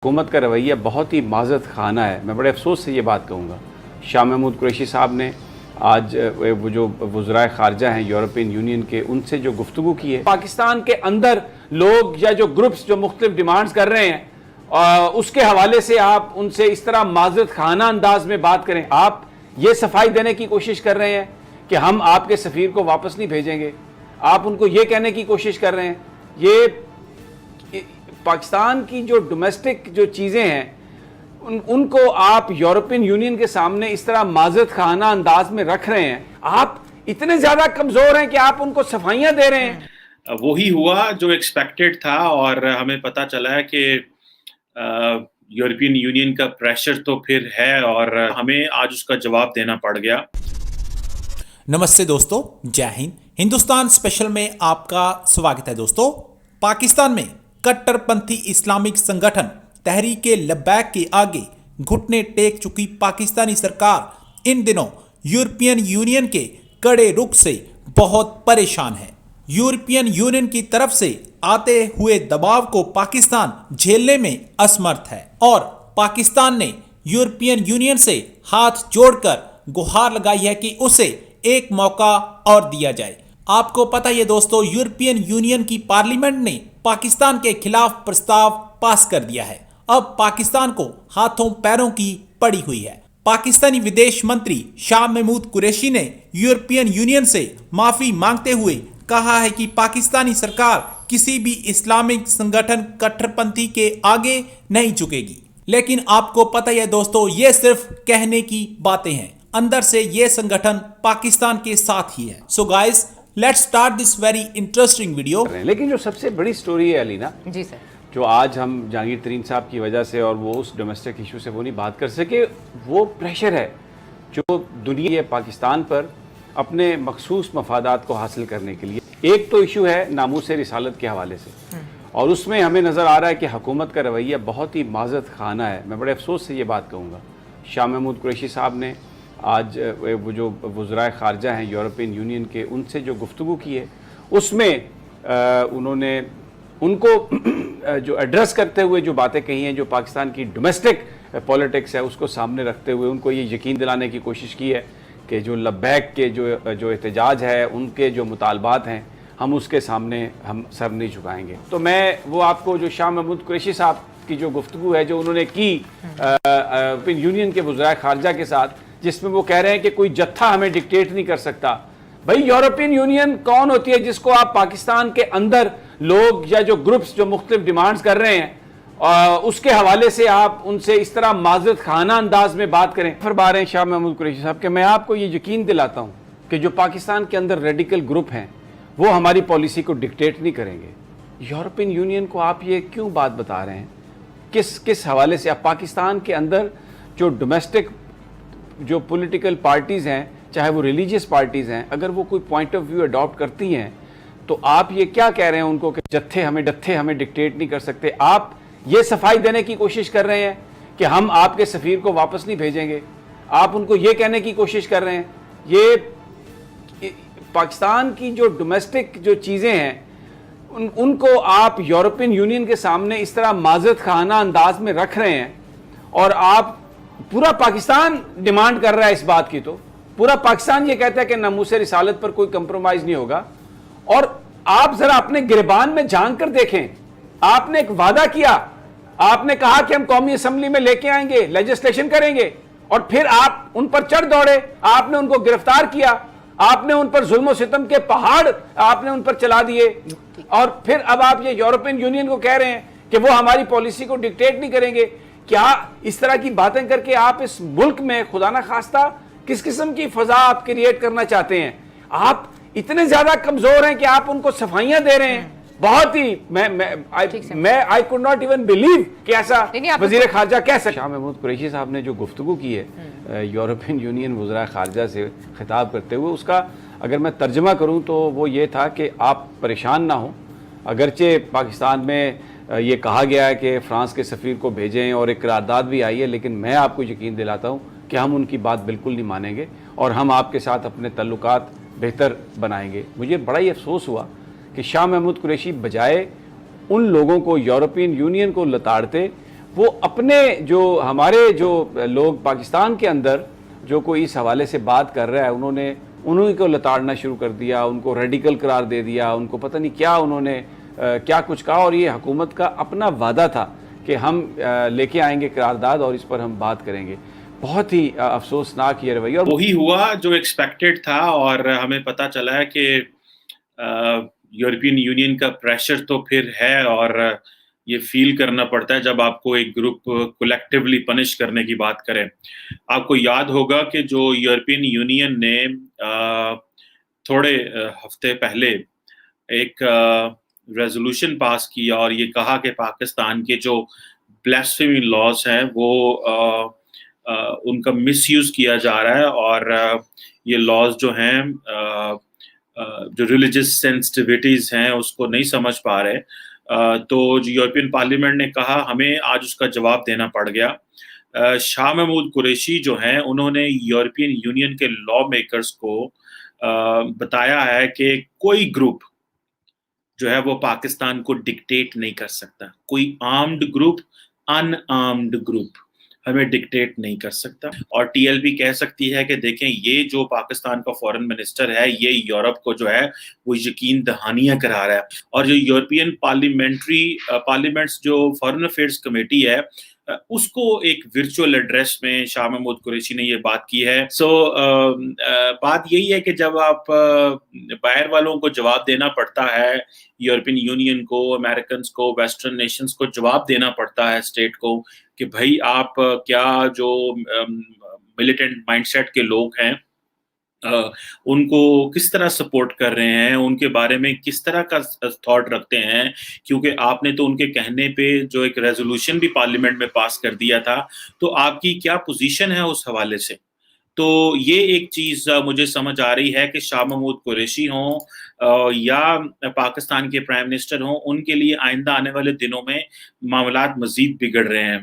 حکومت کا رویہ بہت ہی معذرت خانہ ہے. میں بڑے افسوس سے یہ بات کہوں گا. شاہ محمود قریشی صاحب نے آج وہ جو وزرائے خارجہ ہیں یورپین یونین کے، ان سے جو گفتگو کی ہے، پاکستان کے اندر لوگ یا جو گروپس جو مختلف ڈیمانڈز کر رہے ہیں، اس کے حوالے سے آپ ان سے اس طرح معذرت خانہ انداز میں بات کریں. آپ یہ صفائی دینے کی کوشش کر رہے ہیں کہ ہم آپ کے سفیر کو واپس نہیں بھیجیں گے. آپ ان کو یہ کہنے کی کوشش کر رہے ہیں. یہ پاکستان کی جو ڈومیسٹک جو چیزیں ہیں ان کو آپ یورپین یونین کے سامنے اس طرح معذرت خانہ انداز میں رکھ رہے ہیں. آپ اتنے زیادہ کمزور ہیں کہ آپ ان کو صفائیاں دے رہے ہیں. وہی ہوا جو ایکسپیکٹڈ تھا، اور ہمیں پتہ چلا ہے کہ یورپین یونین کا پریشر تو پھر ہے اور ہمیں آج اس کا جواب دینا پڑ گیا. نمستے دوستو، جے ہند. ہندوستان اسپیشل میں آپ کا سواگت ہے. دوستو، پاکستان میں کٹر پنتھی اسلامک سنگٹھن تحریک لبیک کے آگے گھٹنے ٹیک چکی پاکستانی سرکار ان دنوں یورپین یونین کے کڑے رخ سے بہت پریشان ہے. یورپین یونین کی طرف سے آتے ہوئے دباؤ کو پاکستان جھیلنے میں اسمرتھ ہے، اور پاکستان نے یورپین یونین سے ہاتھ جوڑ کر گہار لگائی ہے کہ اسے ایک موقع اور دیا جائے. آپ کو پتہ ہے دوستو، یورپین یونین کی پارلیمنٹ نے پاکستان کے خلاف پرستاو پاس کر دیا ہے. اب پاکستان کو ہاتھوں پیروں کی پڑی ہوئی ہے. پاکستانی ودیش منتری شاہ محمود قریشی نے یورپین یونین سے معافی مانگتے ہوئے کہا ہے کہ پاکستانی سرکار کسی بھی اسلامک سنگٹھن کٹر پنتھی کے آگے نہیں جھکے گی. لیکن آپ کو پتہ ہے دوستو، یہ صرف کہنے کی باتیں ہیں. اندر سے یہ سنگٹھن پاکستان کے ساتھ ہی ہے. So guys, let's start this very interesting video. لیکن جو سب سے بڑی سٹوری ہے علینا، جی سر، جو آج ہم جہانگیر ترین صاحب کی وجہ سے اور وہ اس ڈومیسٹک ایشو سے وہ نہیں بات کر سکے، وہ پریشر ہے جو دنیا پاکستان پر اپنے مخصوص مفادات کو حاصل کرنے کے لیے. ایک تو ایشو ہے ناموس رسالت کے حوالے سے، اور اس میں ہمیں نظر آ رہا ہے کہ حکومت کا رویہ بہت ہی معذرت خانہ ہے. میں بڑے افسوس سے یہ بات کہوں گا. شاہ محمود قریشی صاحب نے آج وہ جو وزرائے خارجہ ہیں یورپین یونین کے، ان سے جو گفتگو کی ہے، اس میں انہوں نے ان کو جو ایڈریس کرتے ہوئے جو باتیں کہی ہیں، جو پاکستان کی ڈومیسٹک پولیٹکس ہے، اس کو سامنے رکھتے ہوئے ان کو یہ یقین دلانے کی کوشش کی ہے کہ جو لبیک کے جو احتجاج ہے، ان کے جو مطالبات ہیں، ہم اس کے سامنے ہم سر نہیں جھکائیں گے. تو میں وہ آپ کو جو شاہ محمود قریشی صاحب کی جو گفتگو ہے جو انہوں نے کی یورپین یونین کے وزرائے خارجہ کے ساتھ، جس میں وہ کہہ رہے ہیں کہ کوئی جتھا ہمیں ڈکٹیٹ نہیں کر سکتا. بھائی، یورپین یونین کون ہوتی ہے جس کو آپ پاکستان کے اندر لوگ یا جو گروپس جو مختلف ڈیمانڈز کر رہے ہیں، اس کے حوالے سے آپ ان سے اس طرح معذرت خانہ انداز میں بات کریں؟ فرما رہے ہیں شاہ محمود قریشی صاحب کہ میں آپ کو یہ یقین دلاتا ہوں کہ جو پاکستان کے اندر ریڈیکل گروپ ہیں وہ ہماری پالیسی کو ڈکٹیٹ نہیں کریں گے. یورپین یونین کو آپ یہ کیوں بات بتا رہے ہیں؟ کس حوالے سے؟ آپ پاکستان کے اندر جو ڈومیسٹک جو پولیٹیکل پارٹیز ہیں، چاہے وہ ریلیجیس پارٹیز ہیں، اگر وہ کوئی پوائنٹ آف ویو اڈاپٹ کرتی ہیں تو آپ یہ کیا کہہ رہے ہیں ان کو کہ ڈتھے ہمیں ڈکٹیٹ نہیں کر سکتے؟ آپ یہ صفائی دینے کی کوشش کر رہے ہیں کہ ہم آپ کے سفیر کو واپس نہیں بھیجیں گے. آپ ان کو یہ کہنے کی کوشش کر رہے ہیں. یہ پاکستان کی جو ڈومیسٹک جو چیزیں ہیں ان کو آپ یورپین یونین کے سامنے اس طرح معذرت خانہ انداز میں رکھ رہے ہیں، اور آپ پورا پاکستان ڈیمانڈ کر رہا ہے اس بات کی. تو پورا پاکستان یہ کہتا ہے کہ ناموس رسالت پر کوئی کمپرومائز نہیں ہوگا. اور آپ ذرا اپنے گریبان میں جھانک کر دیکھیں. آپ نے ایک وعدہ کیا، آپ نے کہا کہ ہم قومی اسمبلی میں لے کے آئیں گے، لیجسلیشن کریں گے، اور پھر آپ ان پر چڑھ دوڑے، آپ نے ان کو گرفتار کیا، آپ نے ان پر ظلم و ستم کے پہاڑ آپ نے ان پر چلا دیے، اور پھر اب آپ یہ یورپین یونین کو کہہ رہے ہیں کہ وہ ہماری پالیسی کو ڈکٹیٹ نہیں کریں گے. کیا اس طرح کی باتیں کر کے آپ اس ملک میں خدا نہ خواستہ کس قسم کی فضا آپ کریٹ کرنا چاہتے ہیں؟ آپ اتنے زیادہ کمزور ہیں کہ آپ ان کو صفائیاں دے رہے ہیں. بہت ہی میں I could not even believe کہ ایسا وزیر خارجہ کہہ سکتا. شاہ محمود قریشی صاحب نے جو گفتگو کی ہے یورپین یونین وزرائے خارجہ سے خطاب کرتے ہوئے، اس کا اگر میں ترجمہ کروں تو وہ یہ تھا کہ آپ پریشان نہ ہوں. اگرچہ پاکستان میں یہ کہا گیا ہے کہ فرانس کے سفیر کو بھیجیں اور ایک قرارداد بھی آئی ہے، لیکن میں آپ کو یقین دلاتا ہوں کہ ہم ان کی بات بالکل نہیں مانیں گے، اور ہم آپ کے ساتھ اپنے تعلقات بہتر بنائیں گے. مجھے بڑا ہی افسوس ہوا کہ شاہ محمود قریشی بجائے ان لوگوں کو یورپین یونین کو لتاڑتے وہ اپنے جو ہمارے جو لوگ پاکستان کے اندر جو کوئی اس حوالے سے بات کر رہا ہے انہوں کو لتاڑنا شروع کر دیا، ان کو ریڈیکل قرار دے دیا، ان کو پتہ نہیں کیا انہوں نے کیا کچھ کہا، اور یہ حکومت کا اپنا وعدہ تھا کہ ہم لے کے آئیں گے قرارداد اور اس پر ہم بات کریں گے. بہت ہی افسوسناک یہ رویہ. اور وہی ہوا جو ایکسپیکٹڈ تھا، اور ہمیں پتہ چلا ہے کہ یورپین یونین کا پریشر تو پھر ہے، اور یہ فیل کرنا پڑتا ہے جب آپ کو ایک گروپ کولیکٹیولی پنش کرنے کی بات کرے. آپ کو یاد ہوگا کہ جو یورپین یونین نے تھوڑے ہفتے پہلے ایک ریزولوشن پاس کیا اور یہ کہا کہ پاکستان کے جو بلیسفیمی لاز ہیں وہ ان کا مس یوز کیا جا رہا ہے، اور یہ لاز جو ہیں جو ریلیجس سینسٹیوٹیز ہیں اس کو نہیں سمجھ پا رہے. تو جو یورپین پارلیمنٹ نے کہا ہمیں آج اس کا جواب دینا پڑ گیا. شاہ محمود قریشی جو ہیں انہوں نے یورپین یونین کے لا میکرز کو بتایا ہے کہ کوئی گروپ جو ہے وہ پاکستان کو ڈکٹیٹ نہیں کر سکتا، کوئی آرمڈ گروپ ان آرمڈ گروپ ہمیں ڈکٹیٹ نہیں کر سکتا. اور ٹی ایل پی کہہ سکتی ہے کہ دیکھیں یہ جو پاکستان کا فورن منسٹر ہے یہ یورپ کو جو ہے وہ یقین دہانیاں کرا رہا ہے. اور جو یورپین پارلیمنٹس جو فورن افیئرس کمیٹی ہے اس کو ایک ورچوئل ایڈریس میں شاہ محمود قریشی نے یہ بات کی ہے. بات یہی ہے کہ جب آپ باہر والوں کو جواب دینا پڑتا ہے، یورپین یونین کو، امریکنز کو، ویسٹرن نیشنز کو جواب دینا پڑتا ہے اسٹیٹ کو کہ بھائی آپ کیا جو ملیٹنٹ مائنڈ سیٹ کے لوگ ہیں ان کو کس طرح سپورٹ کر رہے ہیں، ان کے بارے میں کس طرح کا تھاٹ رکھتے ہیں، کیونکہ آپ نے تو ان کے کہنے پہ جو ایک ریزولوشن بھی پارلیمنٹ میں پاس کر دیا تھا، تو آپ کی کیا پوزیشن ہے اس حوالے سے. تو یہ ایک چیز مجھے سمجھ آ رہی ہے کہ شاہ محمود قریشی ہوں یا پاکستان کے پرائم منسٹر ہوں، ان کے لیے آئندہ آنے والے دنوں میں معاملات مزید بگڑ رہے ہیں.